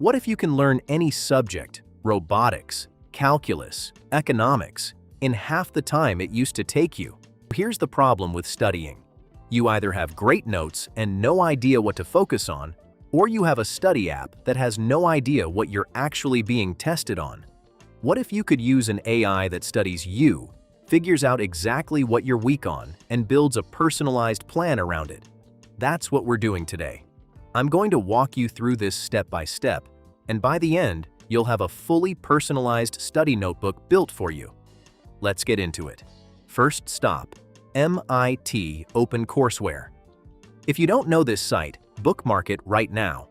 What if you can learn any subject, robotics, calculus, economics, in half the time it used to take you? Here's the problem with studying. You either have great notes and no idea what to focus on, or you have a study app that has no idea what you're actually being tested on. What if you could use an AI that studies you, figures out exactly what you're weak on, and builds a personalized plan around it? That's what we're doing today. I'm going to walk you through this step by step, and by the end, you'll have a fully personalized study notebook built for you. Let's get into it. First stop, MIT OpenCourseWare. If you don't know this site, bookmark it right now.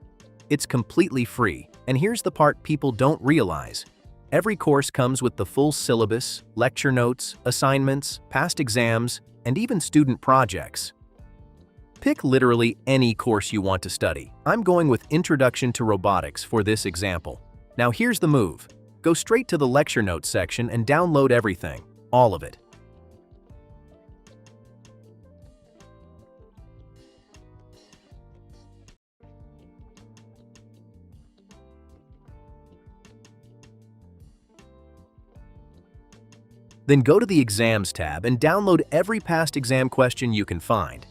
It's completely free, and here's the part people don't realize. Every course comes with the full syllabus, lecture notes, assignments, past exams, and even student projects. Pick literally any course you want to study. I'm going with Introduction to Robotics for this example. Now here's the move. Go straight to the lecture notes section and download everything, all of it. Then go to the Exams tab and download every past exam question you can find.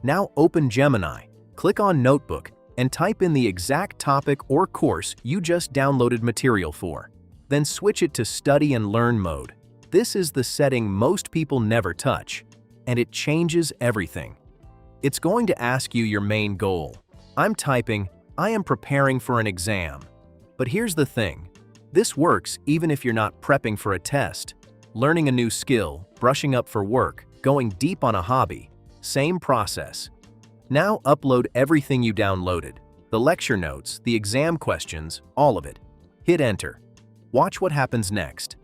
Now open Gemini, click on Notebook, and type in the exact topic or course you just downloaded material for. Then switch it to Study and Learn mode. This is the setting most people never touch, and it changes everything. It's going to ask you your main goal. I'm typing, I am preparing for an exam. But here's the thing. This works even if you're not prepping for a test, learning a new skill, brushing up for work, going deep on a hobby. Same process. Now upload everything you downloaded, the lecture notes, the exam questions, all of it. Hit Enter. Watch what happens next.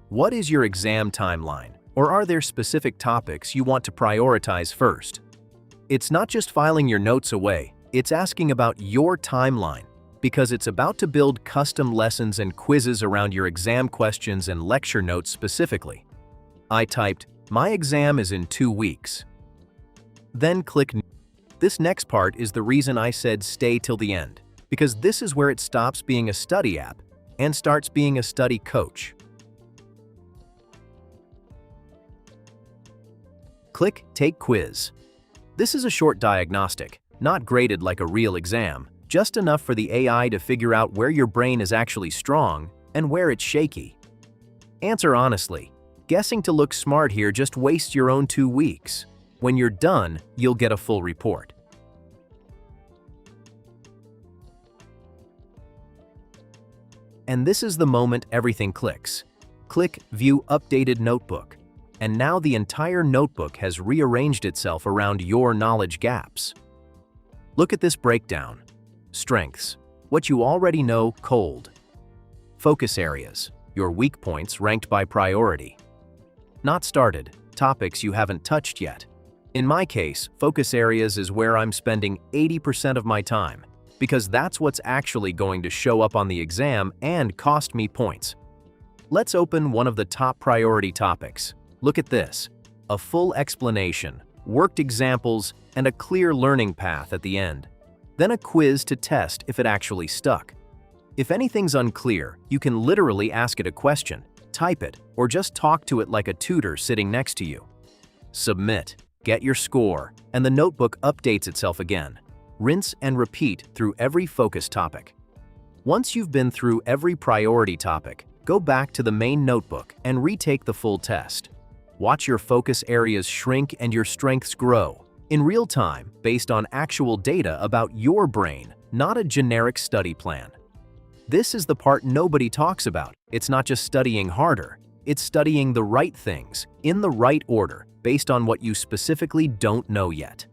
What is your exam timeline, or are there specific topics you want to prioritize first? It's not just filing your notes away, it's asking about your timeline, because it's about to build custom lessons and quizzes around your exam questions and lecture notes specifically. I typed, my exam is in 2 weeks. Then click. This next part is the reason I said stay till the end, because this is where it stops being a study app and starts being a study coach. Click Take Quiz. This is a short diagnostic, not graded like a real exam, just enough for the AI to figure out where your brain is actually strong and where it's shaky. Answer honestly. Guessing to look smart here just wastes your own 2 weeks. When you're done, you'll get a full report. And this is the moment everything clicks. Click View Updated Notebook. And now the entire notebook has rearranged itself around your knowledge gaps. Look at this breakdown. Strengths, what you already know cold. Focus areas, your weak points ranked by priority. Not started, topics you haven't touched yet. In my case, focus areas is where I'm spending 80% of my time, because that's what's actually going to show up on the exam and cost me points. Let's open one of the top priority topics. Look at this. A full explanation, worked examples, and a clear learning path at the end. Then a quiz to test if it actually stuck. If anything's unclear, you can literally ask it a question, type it, or just talk to it like a tutor sitting next to you. Submit, get your score, and the notebook updates itself again. Rinse and repeat through every focus topic. Once you've been through every priority topic, go back to the main notebook and retake the full test. Watch your focus areas shrink and your strengths grow, in real time, based on actual data about your brain, not a generic study plan. This is the part nobody talks about. It's not just studying harder, it's studying the right things, in the right order, based on what you specifically don't know yet.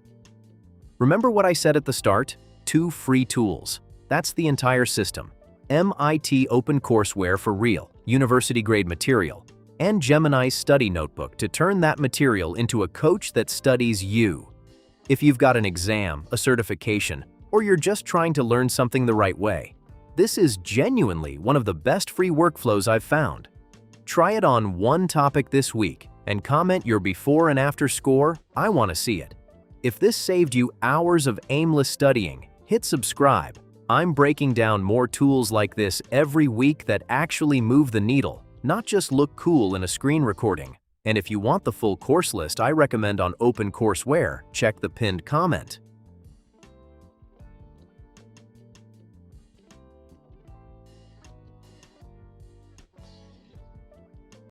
Remember what I said at the start? 2 free tools. That's the entire system. MIT OpenCourseWare for real, university-grade material, and Gemini's study notebook to turn that material into a coach that studies you. If you've got an exam, a certification, or you're just trying to learn something the right way, this is genuinely one of the best free workflows I've found. Try it on one topic this week and comment your before and after score. I want to see it. If this saved you hours of aimless studying, hit subscribe. I'm breaking down more tools like this every week that actually move the needle, not just look cool in a screen recording. And if you want the full course list I recommend on OpenCourseWare, check the pinned comment.